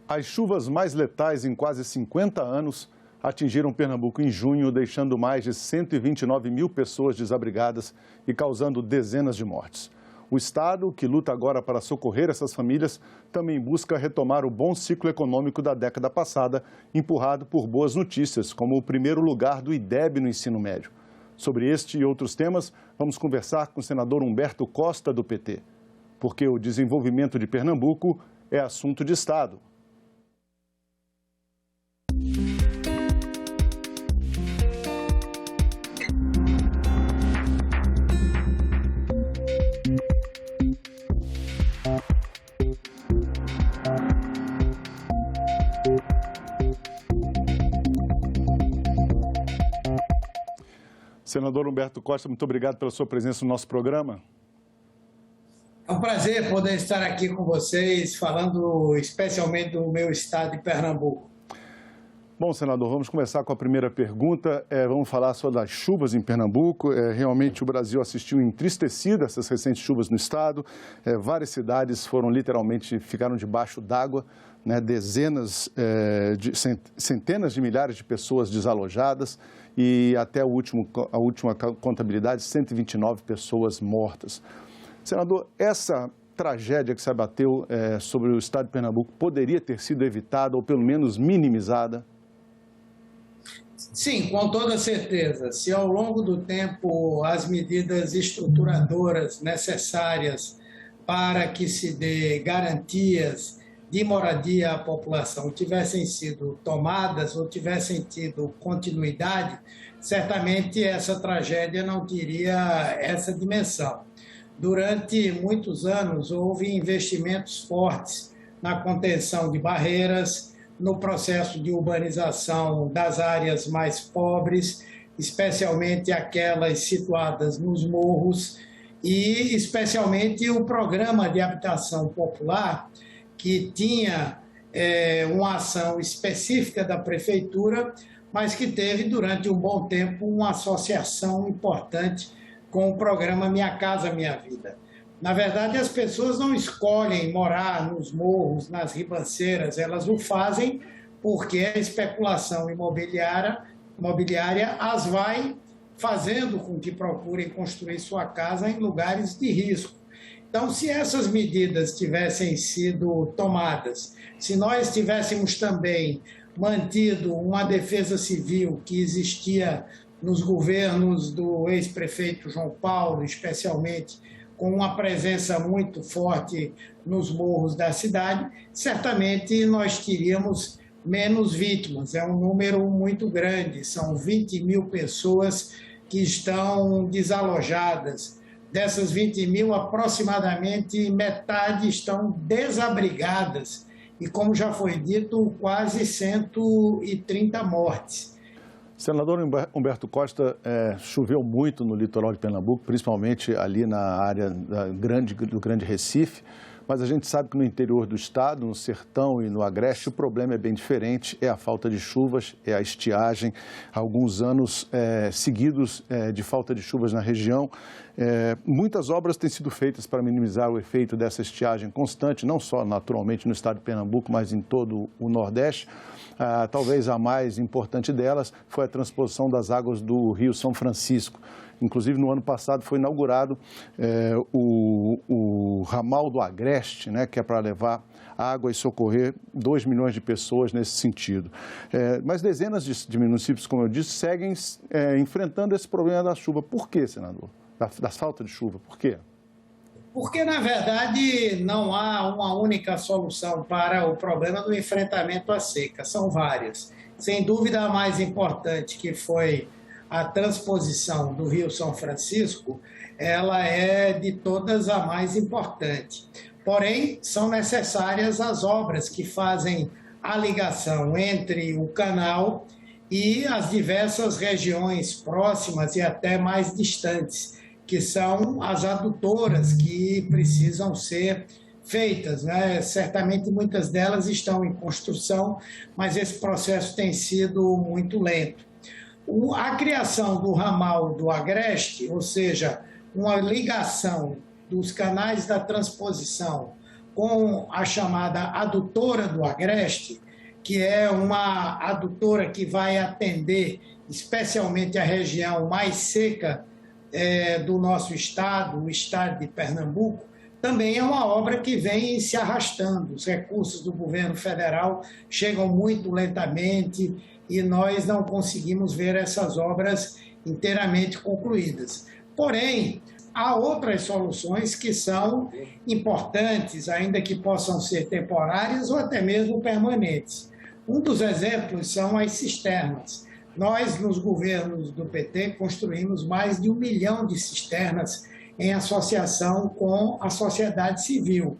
As chuvas mais letais em quase 50 anos atingiram Pernambuco em junho, deixando mais de 129 mil pessoas desabrigadas e causando dezenas de mortes. O Estado, que luta agora para socorrer essas famílias, também busca retomar o bom ciclo econômico da década passada, empurrado por boas notícias, como o primeiro lugar do IDEB no ensino médio. Sobre este e outros temas, vamos conversar com o senador Humberto Costa, do PT. Porque o desenvolvimento de Pernambuco é assunto de Estado. Senador Humberto Costa, muito obrigado pela sua presença no nosso programa. É um prazer poder estar aqui com vocês, falando especialmente do meu estado de Pernambuco. Bom, senador, vamos começar com a primeira pergunta. Vamos falar sobre as chuvas em Pernambuco. Realmente o Brasil assistiu entristecido a essas recentes chuvas no estado. Várias cidades ficaram debaixo d'água, né? Centenas de milhares de pessoas desalojadas e até a última contabilidade, 129 pessoas mortas. Senador, essa tragédia que se abateu sobre o estado de Pernambuco poderia ter sido evitada ou pelo menos minimizada? Sim, com toda certeza. Se ao longo do tempo as medidas estruturadoras necessárias para que se dê garantias de moradia à população tivessem sido tomadas ou tivessem tido continuidade, certamente essa tragédia não teria essa dimensão. Durante muitos anos houve investimentos fortes na contenção de barreiras, no processo de urbanização das áreas mais pobres, especialmente aquelas situadas nos morros, e especialmente o programa de habitação popular, que tinha uma ação específica da prefeitura, mas que teve durante um bom tempo uma associação importante com o programa Minha Casa Minha Vida. Na verdade, as pessoas não escolhem morar nos morros, nas ribanceiras, elas o fazem porque a especulação imobiliária as vai fazendo com que procurem construir sua casa em lugares de risco. Então, se essas medidas tivessem sido tomadas, se nós tivéssemos também mantido uma defesa civil que existia nos governos do ex-prefeito João Paulo, especialmente, com uma presença muito forte nos morros da cidade, certamente nós teríamos menos vítimas. É um número muito grande, são 20 mil pessoas que estão desalojadas. Dessas 20 mil, aproximadamente metade estão desabrigadas e, como já foi dito, quase 130 mortes. Senador Humberto Costa, choveu muito no litoral de Pernambuco, principalmente ali na área do Grande Recife, mas a gente sabe que no interior do estado, no sertão e no agreste, o problema é bem diferente, é a falta de chuvas, é a estiagem. Há alguns anos seguidos de falta de chuvas na região. Muitas obras têm sido feitas para minimizar o efeito dessa estiagem constante, não só naturalmente no estado de Pernambuco, mas em todo o Nordeste. Talvez a mais importante delas foi a transposição das águas do Rio São Francisco. Inclusive, no ano passado foi inaugurado o ramal do Agreste, né, que é para levar água e socorrer 2 milhões de pessoas nesse sentido. Mas dezenas de municípios, como eu disse, seguem enfrentando esse problema da chuva. Por quê, senador? Da falta de chuva, por quê? Porque, na verdade, não há uma única solução para o problema do enfrentamento à seca, são várias. Sem dúvida, a mais importante, que foi a transposição do Rio São Francisco, ela é de todas a mais importante. Porém, são necessárias as obras que fazem a ligação entre o canal e as diversas regiões próximas e até mais distantes, que são as adutoras que precisam ser feitas, né? Certamente muitas delas estão em construção, mas esse processo tem sido muito lento. A criação do ramal do Agreste, ou seja, uma ligação dos canais da transposição com a chamada adutora do Agreste, que é uma adutora que vai atender especialmente a região mais seca do nosso estado, o estado de Pernambuco, também é uma obra que vem se arrastando. Os recursos do governo federal chegam muito lentamente e nós não conseguimos ver essas obras inteiramente concluídas. Porém, há outras soluções que são importantes, ainda que possam ser temporárias ou até mesmo permanentes. Um dos exemplos são as cisternas. Nós, nos governos do PT, construímos mais de 1 milhão de cisternas em associação com a sociedade civil.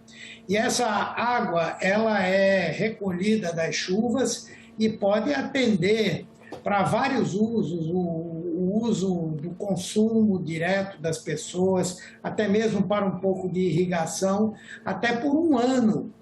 E essa água, ela é recolhida das chuvas e pode atender para vários usos, o uso do consumo direto das pessoas, até mesmo para um pouco de irrigação, até por um ano,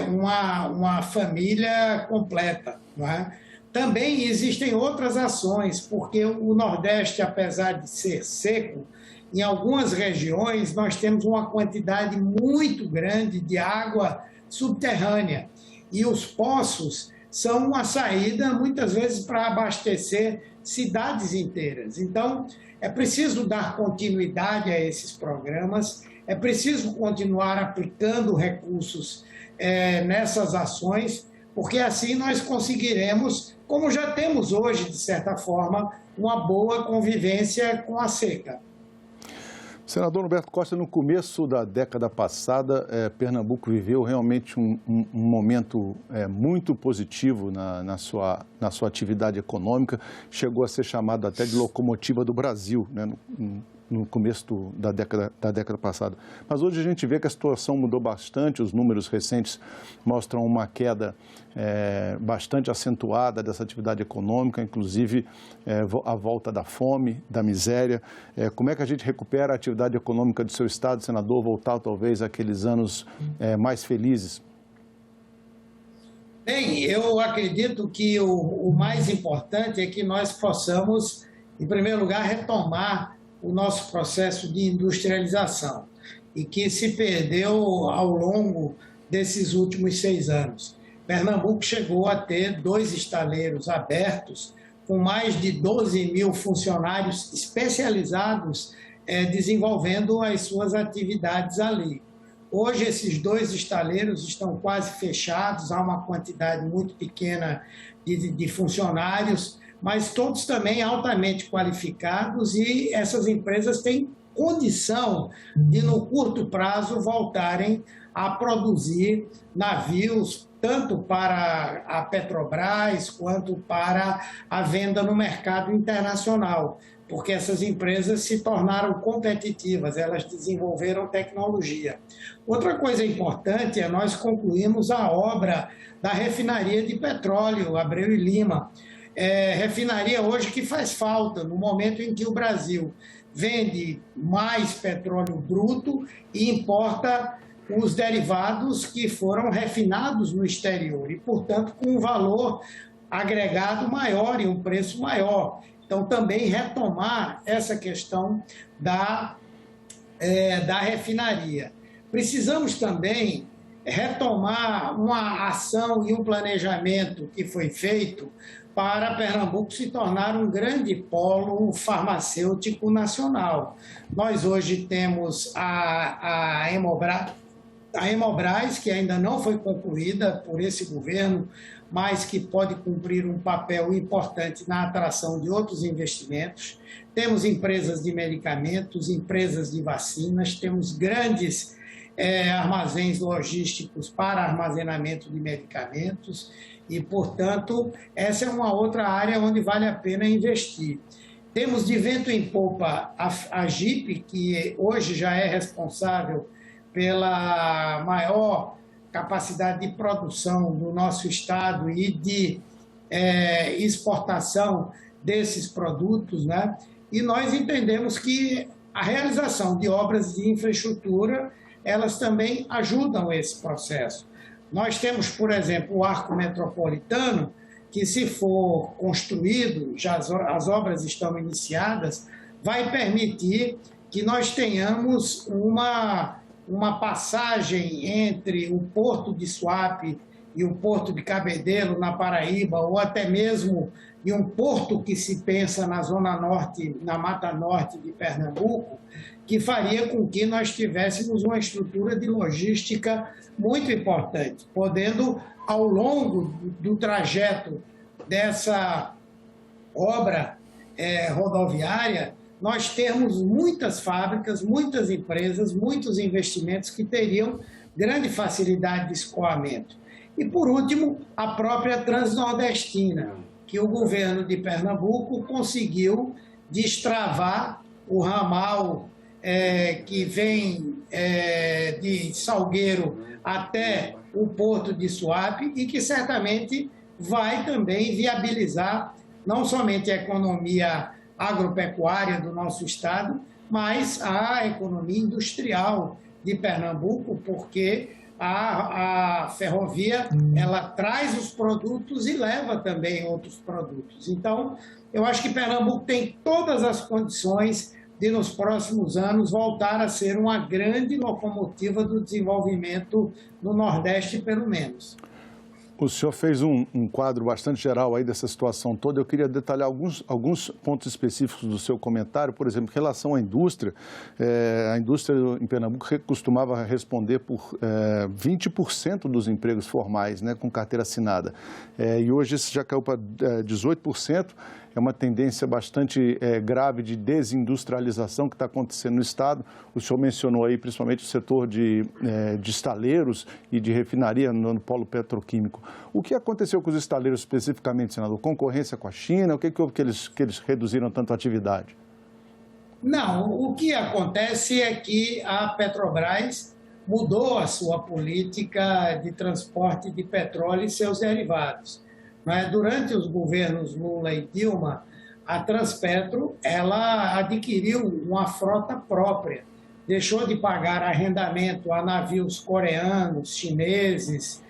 uma família completa, não é? Também existem outras ações, porque o Nordeste, apesar de ser seco, em algumas regiões nós temos uma quantidade muito grande de água subterrânea e os poços são uma saída, muitas vezes, para abastecer cidades inteiras. Então, é preciso dar continuidade a esses programas, é preciso continuar aplicando recursos nessas ações, porque assim nós conseguiremos, como já temos hoje, de certa forma, uma boa convivência com a seca. Senador Humberto Costa, no começo da década passada, Pernambuco viveu realmente um momento muito positivo na sua atividade econômica. Chegou a ser chamado até de locomotiva do Brasil, né, no começo da década passada. Mas hoje a gente vê que a situação mudou bastante, os números recentes mostram uma queda bastante acentuada dessa atividade econômica, inclusive a volta da fome, da miséria. Como é que a gente recupera a atividade econômica do seu estado, senador, voltar talvez àqueles anos mais felizes? Bem, eu acredito que o mais importante é que nós possamos, em primeiro lugar, retomar o nosso processo de industrialização e que se perdeu ao longo desses últimos 6 anos. Pernambuco chegou a ter 2 estaleiros abertos com mais de 12 mil funcionários especializados desenvolvendo as suas atividades ali. Hoje, esses 2 estaleiros estão quase fechados, há uma quantidade muito pequena de funcionários, mas todos também altamente qualificados e essas empresas têm condição de, no curto prazo, voltarem a produzir navios, tanto para a Petrobras quanto para a venda no mercado internacional, porque essas empresas se tornaram competitivas, elas desenvolveram tecnologia. Outra coisa importante é nós concluímos a obra da refinaria de petróleo, Abreu e Lima. Refinaria hoje que faz falta, no momento em que o Brasil vende mais petróleo bruto e importa os derivados que foram refinados no exterior e, portanto, com um valor agregado maior e um preço maior. Então, também retomar essa questão da refinaria. Precisamos também retomar uma ação e um planejamento que foi feito para Pernambuco se tornar um grande polo farmacêutico nacional. Nós hoje temos a Hemobras, que ainda não foi concluída por esse governo, mas que pode cumprir um papel importante na atração de outros investimentos. Temos empresas de medicamentos, empresas de vacinas, temos grandes armazéns logísticos para armazenamento de medicamentos e, portanto, essa é uma outra área onde vale a pena investir. Temos de vento em popa a GIP, que hoje já é responsável pela maior capacidade de produção do nosso estado e de exportação desses produtos, né? E nós entendemos que a realização de obras de infraestrutura, elas também ajudam esse processo. Nós temos, por exemplo, o Arco Metropolitano, que se for construído, já as obras estão iniciadas, vai permitir que nós tenhamos uma uma passagem entre o Porto de Suape e o Porto de Cabedelo, na Paraíba, ou até mesmo em um porto que se pensa na Zona Norte, na Mata Norte de Pernambuco, que faria com que nós tivéssemos uma estrutura de logística muito importante, podendo, ao longo do trajeto dessa obra rodoviária, nós termos muitas fábricas, muitas empresas, muitos investimentos que teriam grande facilidade de escoamento. E, por último, a própria Transnordestina, que o governo de Pernambuco conseguiu destravar o ramal que vem de Salgueiro até o Porto de Suape e que certamente vai também viabilizar não somente a economia agropecuária do nosso estado, mas a economia industrial de Pernambuco, porque a ferrovia ela traz os produtos e leva também outros produtos. Então, eu acho que Pernambuco tem todas as condições de, nos próximos anos, voltar a ser uma grande locomotiva do desenvolvimento no Nordeste, pelo menos. O senhor fez um quadro bastante geral aí dessa situação toda. Eu queria detalhar alguns pontos específicos do seu comentário. Por exemplo, em relação à indústria, a indústria em Pernambuco costumava responder por 20% dos empregos formais, né, com carteira assinada. E hoje isso já caiu para 18%. É uma tendência bastante grave de desindustrialização que está acontecendo no Estado. O senhor mencionou aí principalmente o setor de estaleiros e de refinaria no polo petroquímico. O que aconteceu com os estaleiros especificamente, senador? Concorrência com a China? O que houve que eles reduziram tanto a atividade? Não, o que acontece é que a Petrobras mudou a sua política de transporte de petróleo e seus derivados. Durante os governos Lula e Dilma, a Transpetro ela adquiriu uma frota própria, deixou de pagar arrendamento a navios coreanos, chineses,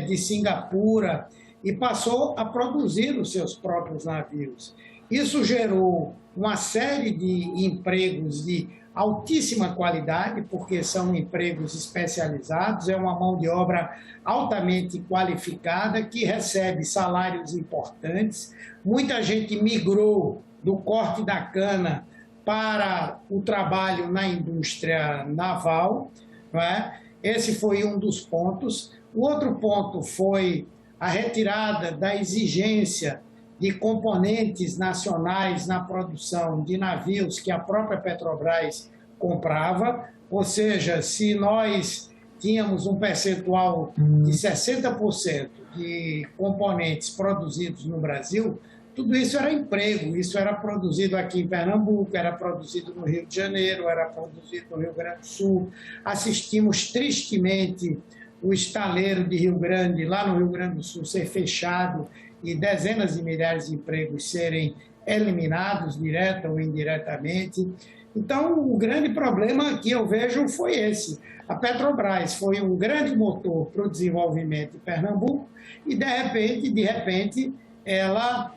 de Singapura, e passou a produzir os seus próprios navios. Isso gerou uma série de empregos de altíssima qualidade, porque são empregos especializados, é uma mão de obra altamente qualificada, que recebe salários importantes. Muita gente migrou do corte da cana para o trabalho na indústria naval, não é? Esse foi um dos pontos. O outro ponto foi a retirada da exigência de componentes nacionais na produção de navios que a própria Petrobras comprava, ou seja, se nós tínhamos um percentual de 60% de componentes produzidos no Brasil, tudo isso era emprego, isso era produzido aqui em Pernambuco, era produzido no Rio de Janeiro, era produzido no Rio Grande do Sul. Assistimos tristemente o estaleiro de Rio Grande, lá no Rio Grande do Sul, ser fechado e dezenas de milhares de empregos serem eliminados, direta ou indiretamente. Então, o grande problema que eu vejo foi esse. A Petrobras foi um grande motor para o desenvolvimento de Pernambuco e, de repente ela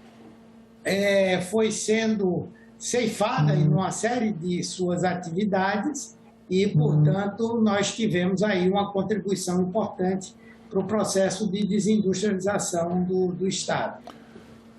foi sendo ceifada em uma série de suas atividades e, portanto, nós tivemos aí uma contribuição importante para o processo de desindustrialização do Estado.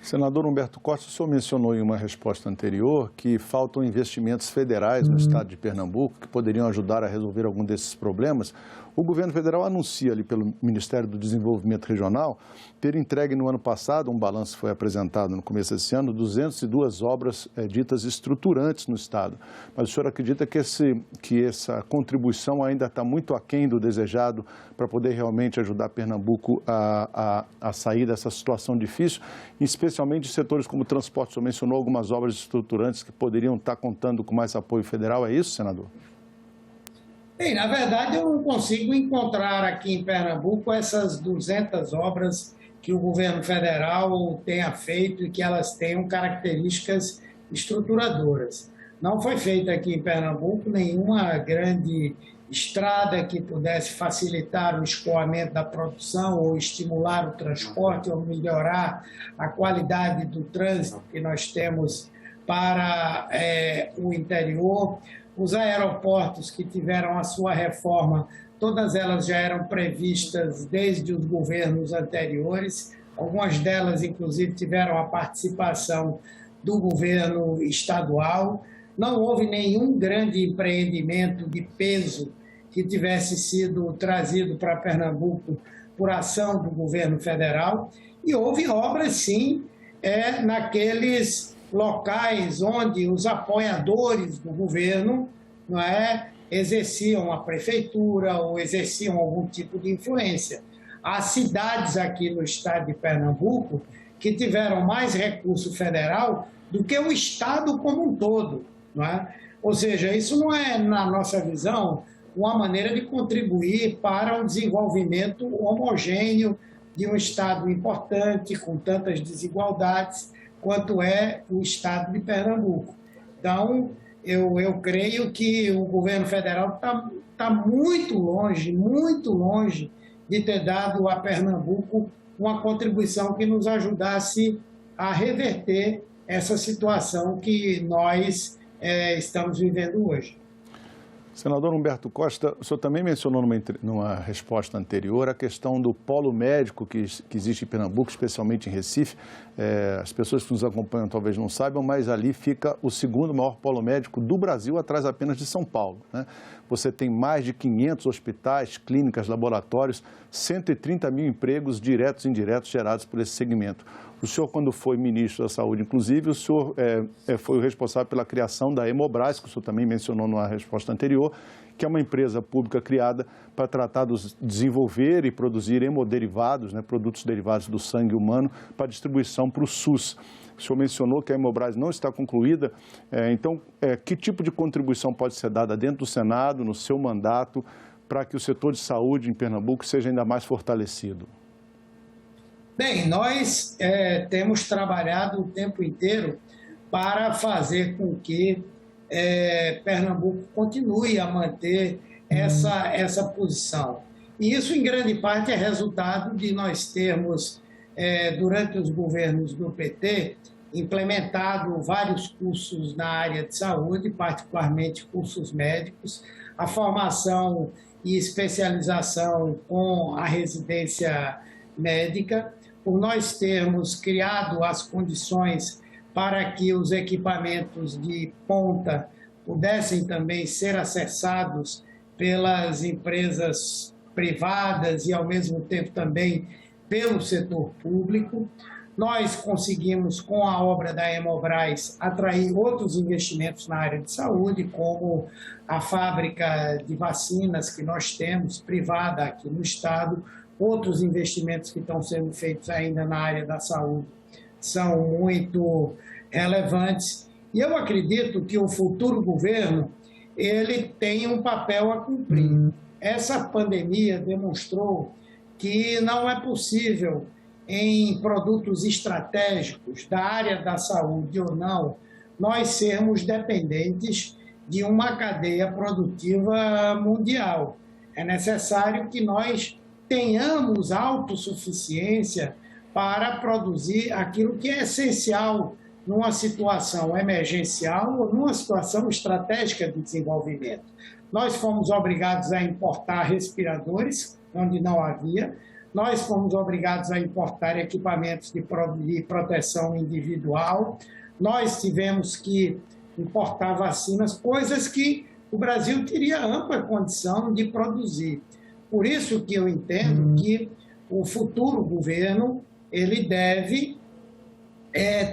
Senador Humberto Costa, o senhor mencionou em uma resposta anterior que faltam investimentos federais no estado de Pernambuco que poderiam ajudar a resolver algum desses problemas. O governo federal anuncia ali pelo Ministério do Desenvolvimento Regional ter entregue no ano passado, um balanço foi apresentado no começo desse ano, 202 obras ditas estruturantes no estado. Mas o senhor acredita que essa contribuição ainda está muito aquém do desejado para poder realmente ajudar Pernambuco a sair dessa situação difícil, especialmente em setores como o transporte? O senhor mencionou algumas obras estruturantes que poderiam estar contando com mais apoio federal, é isso, senador? Bem, na verdade, eu não consigo encontrar aqui em Pernambuco essas 200 obras que o governo federal tenha feito e que elas tenham características estruturadoras. Não foi feita aqui em Pernambuco nenhuma grande estrada que pudesse facilitar o escoamento da produção ou estimular o transporte ou melhorar a qualidade do trânsito que nós temos para o interior. os aeroportos que tiveram a sua reforma, todas elas já eram previstas desde os governos anteriores, algumas delas, inclusive, tiveram a participação do governo estadual. Não houve nenhum grande empreendimento de peso que tivesse sido trazido para Pernambuco por ação do governo federal, e houve obras, sim, naqueles locais onde os apoiadores do governo, não é, exerciam a prefeitura ou exerciam algum tipo de influência. Há cidades aqui no estado de Pernambuco que tiveram mais recurso federal do que o estado como um todo, não é? Ou seja, isso não é, na nossa visão, uma maneira de contribuir para o desenvolvimento homogêneo de um estado importante, com tantas desigualdades, quanto é o estado de Pernambuco. Então, eu creio que o governo federal está muito longe de ter dado a Pernambuco uma contribuição que nos ajudasse a reverter essa situação que nós estamos vivendo hoje. Senador Humberto Costa, o senhor também mencionou numa resposta anterior a questão do polo médico que existe em Pernambuco, especialmente em Recife. As pessoas que nos acompanham talvez não saibam, mas ali fica o segundo maior polo médico do Brasil, atrás apenas de São Paulo, né? Você tem mais de 500 hospitais, clínicas, laboratórios, 130 mil empregos diretos e indiretos gerados por esse segmento. O senhor, quando foi ministro da Saúde, inclusive, o senhor foi o responsável pela criação da Hemobras, que o senhor também mencionou numa resposta anterior, que é uma empresa pública criada para tratar de desenvolver e produzir hemoderivados, né, produtos derivados do sangue humano, para distribuição para o SUS. O senhor mencionou que a Hemobras não está concluída, então, que tipo de contribuição pode ser dada dentro do Senado, no seu mandato, para que o setor de saúde em Pernambuco seja ainda mais fortalecido? Bem, nós temos trabalhado o tempo inteiro para fazer com que Pernambuco continue a manter essa posição. E isso, em grande parte, é resultado de nós termos, durante os governos do PT, implementado vários cursos na área de saúde, particularmente cursos médicos, a formação e especialização com a residência médica, por nós termos criado as condições para que os equipamentos de ponta pudessem também ser acessados pelas empresas privadas e, ao mesmo tempo, também pelo setor público. Nós conseguimos, com a obra da Hemobras, atrair outros investimentos na área de saúde, como a fábrica de vacinas que nós temos, privada aqui no estado. Outros investimentos que estão sendo feitos ainda na área da saúde são muito relevantes. E eu acredito que o futuro governo ele tem um papel a cumprir. Essa pandemia demonstrou que não é possível, em produtos estratégicos da área da saúde ou não, nós sermos dependentes de uma cadeia produtiva mundial. É necessário que nós tenhamos autossuficiência para produzir aquilo que é essencial numa situação emergencial ou numa situação estratégica de desenvolvimento. Nós fomos obrigados a importar respiradores, onde não havia. Nós fomos obrigados a importar equipamentos de proteção individual. Nós tivemos que importar vacinas, coisas que o Brasil teria ampla condição de produzir. Por isso que eu entendo que o futuro governo ele deve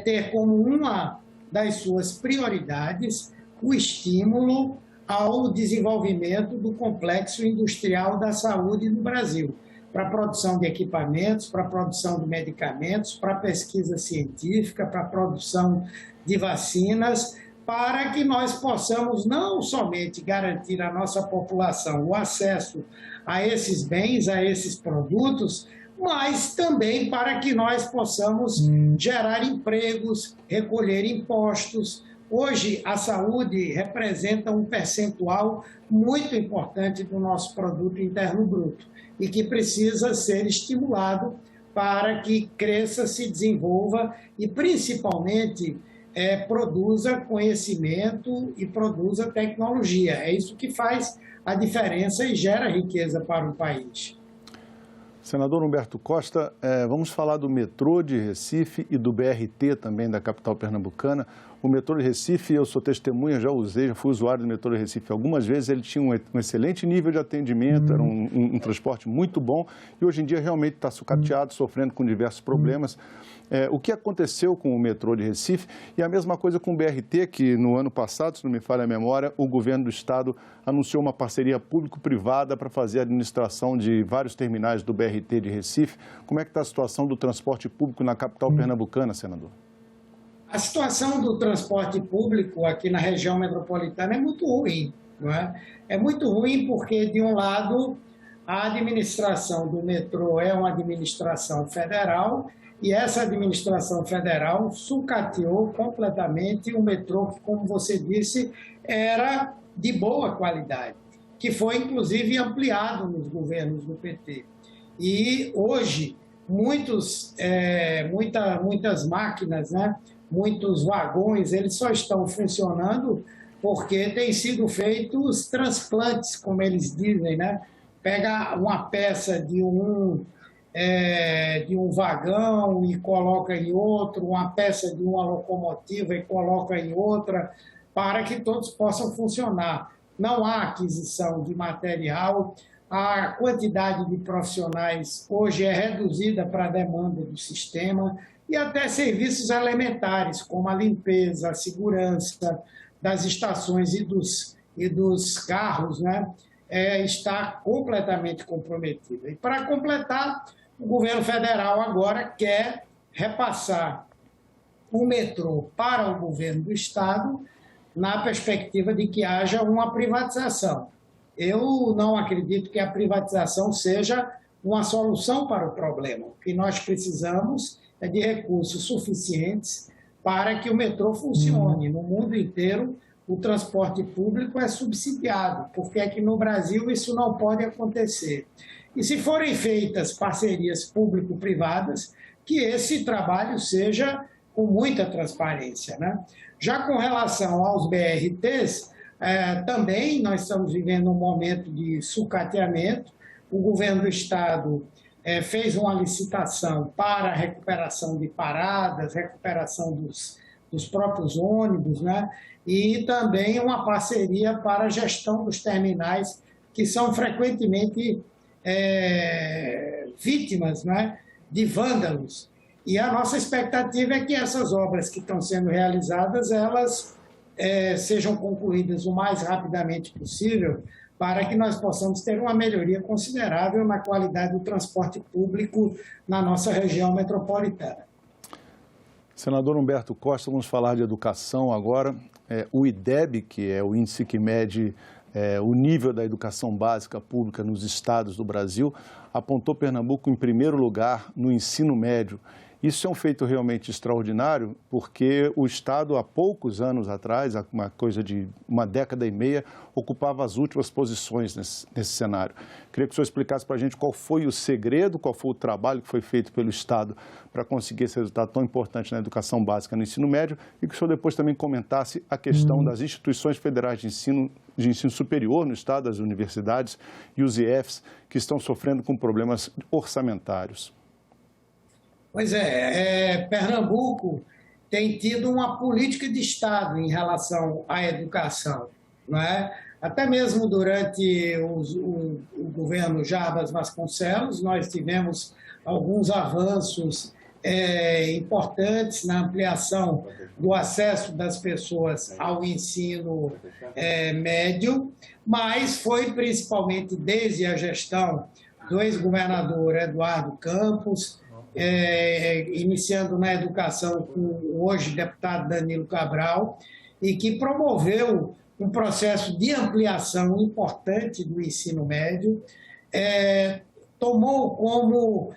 ter como uma das suas prioridades o estímulo ao desenvolvimento do complexo industrial da saúde no Brasil, para a produção de equipamentos, para a produção de medicamentos, para a pesquisa científica, para a produção de vacinas, para que nós possamos não somente garantir à nossa população o acesso a esses bens, a esses produtos, mas também para que nós possamos gerar empregos, recolher impostos. Hoje, a saúde representa um percentual muito importante do nosso produto interno bruto e que precisa ser estimulado para que cresça, se desenvolva e, principalmente, produza conhecimento e produza tecnologia. É isso que faz a diferença e gera riqueza para o país. Senador Humberto Costa, vamos falar do metrô de Recife e do BRT também da capital pernambucana. O metrô de Recife, eu sou testemunha, já usei, já fui usuário do metrô de Recife algumas vezes, ele tinha um excelente nível de atendimento, era um transporte muito bom e hoje em dia realmente está sucateado, sofrendo com diversos problemas. O que aconteceu com o metrô de Recife e a mesma coisa com o BRT, que no ano passado, se não me falha a memória, o governo do estado anunciou uma parceria público-privada para fazer a administração de vários terminais do BRT de Recife. Como é que está a situação do transporte público na capital pernambucana, senador? A situação do transporte público aqui na região metropolitana é muito ruim, não é? É muito ruim porque, de um lado, a administração do metrô é uma administração federal e essa administração federal sucateou completamente o metrô, que, como você disse, era de boa qualidade, que foi, inclusive, ampliado nos governos do PT. E, hoje, muitas máquinas, né? Muitos vagões, eles só estão funcionando porque têm sido feitos transplantes, como eles dizem, né? Pega uma peça de um vagão e coloca em outro, uma peça de uma locomotiva e coloca em outra, para que todos possam funcionar. Não há aquisição de material, a quantidade de profissionais hoje é reduzida para a demanda do sistema, e até serviços elementares, como a limpeza, a segurança das estações e dos carros, né, está completamente comprometida. E, para completar, o governo federal agora quer repassar o metrô para o governo do estado, na perspectiva de que haja uma privatização. Eu não acredito que a privatização seja uma solução para o problema. O que nós precisamos é de recursos suficientes para que o metrô funcione. No mundo inteiro, o transporte público é subsidiado. Por que é que no Brasil isso não pode acontecer? E se forem feitas parcerias público-privadas, que esse trabalho seja com muita transparência, né? Já com relação aos BRTs, também nós estamos vivendo um momento de sucateamento. O governo do estado fez uma licitação para a recuperação de paradas, recuperação dos próprios ônibus, né? E também uma parceria para a gestão dos terminais, que são frequentemente vítimas, né, de vândalos. E a nossa expectativa é que essas obras que estão sendo realizadas, elas sejam concluídas o mais rapidamente possível, para que nós possamos ter uma melhoria considerável na qualidade do transporte público na nossa região metropolitana. Senador Humberto Costa, vamos falar de educação agora. O IDEB, que é o índice que mede o nível da educação básica pública nos estados do Brasil, apontou Pernambuco em primeiro lugar no ensino médio. Isso é um feito realmente extraordinário, porque o estado, há poucos anos atrás, há uma coisa de uma década e meia, ocupava as últimas posições nesse cenário. Queria que o senhor explicasse para a gente qual foi o segredo, qual foi o trabalho que foi feito pelo estado para conseguir esse resultado tão importante na educação básica no ensino médio e que o senhor depois também comentasse a questão das instituições federais de ensino superior no estado, as universidades e os IFs, que estão sofrendo com problemas orçamentários. Pois Pernambuco tem tido uma política de Estado em relação à educação, não é? Até mesmo durante o governo Jarbas Vasconcelos, nós tivemos alguns avanços importantes na ampliação do acesso das pessoas ao ensino médio, mas foi principalmente desde a gestão do ex-governador Eduardo Campos, iniciando na educação com o hoje deputado Danilo Cabral, e que promoveu um processo de ampliação importante do ensino médio, tomou como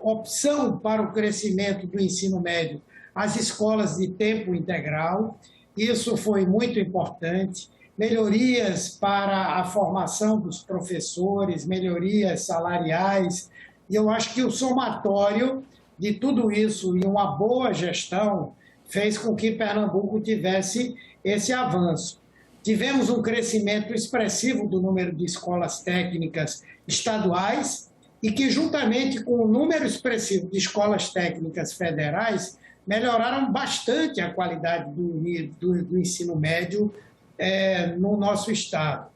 opção para o crescimento do ensino médio as escolas de tempo integral. Isso foi muito importante. Melhorias para a formação dos professores, melhorias salariais. E eu acho que o somatório de tudo isso e uma boa gestão fez com que Pernambuco tivesse esse avanço. Tivemos um crescimento expressivo do número de escolas técnicas estaduais e que, juntamente com o número expressivo de escolas técnicas federais, melhoraram bastante a qualidade do ensino médio no nosso estado.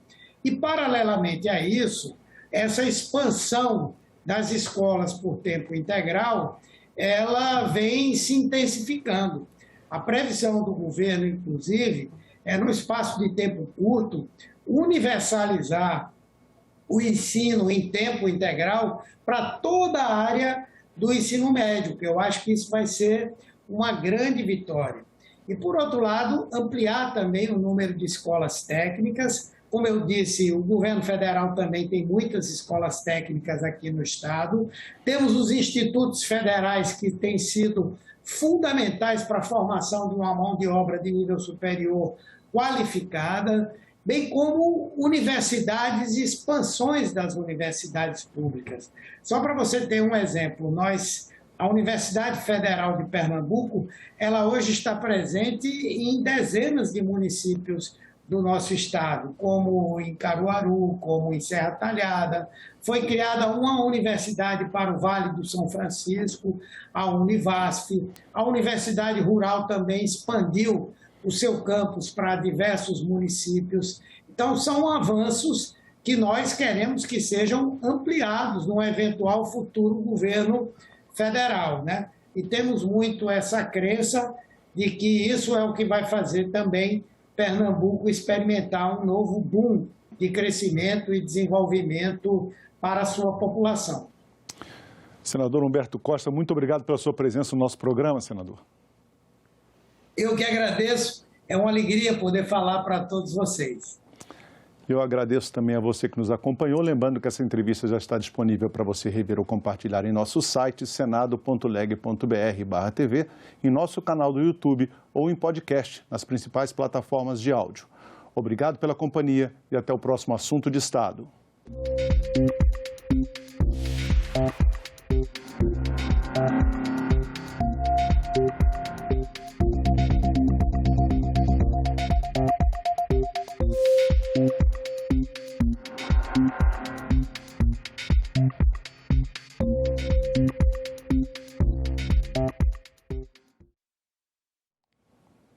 E, paralelamente a isso, essa expansão das escolas por tempo integral, ela vem se intensificando. A previsão do governo, inclusive, é, no espaço de tempo curto, universalizar o ensino em tempo integral para toda a área do ensino médio, que eu acho que isso vai ser uma grande vitória. E, por outro lado, ampliar também o número de escolas técnicas. Como eu disse, o governo federal também tem muitas escolas técnicas aqui no estado. Temos os institutos federais que têm sido fundamentais para a formação de uma mão de obra de nível superior qualificada, bem como universidades e expansões das universidades públicas. Só para você ter um exemplo, a Universidade Federal de Pernambuco, ela hoje está presente em dezenas de municípios do nosso estado, como em Caruaru, como em Serra Talhada. Foi criada uma universidade para o Vale do São Francisco, a Univasf. A Universidade Rural também expandiu o seu campus para diversos municípios. Então, são avanços que nós queremos que sejam ampliados num eventual futuro governo federal, né? E temos muito essa crença de que isso é o que vai fazer também Pernambuco experimentar um novo boom de crescimento e desenvolvimento para a sua população. Senador Humberto Costa, muito obrigado pela sua presença no nosso programa, senador. Eu que agradeço, é uma alegria poder falar para todos vocês. Eu agradeço também a você que nos acompanhou, lembrando que essa entrevista já está disponível para você rever ou compartilhar em nosso site senado.leg.br/TV, em nosso canal do YouTube ou em podcast nas principais plataformas de áudio. Obrigado pela companhia e até o próximo Assunto de Estado.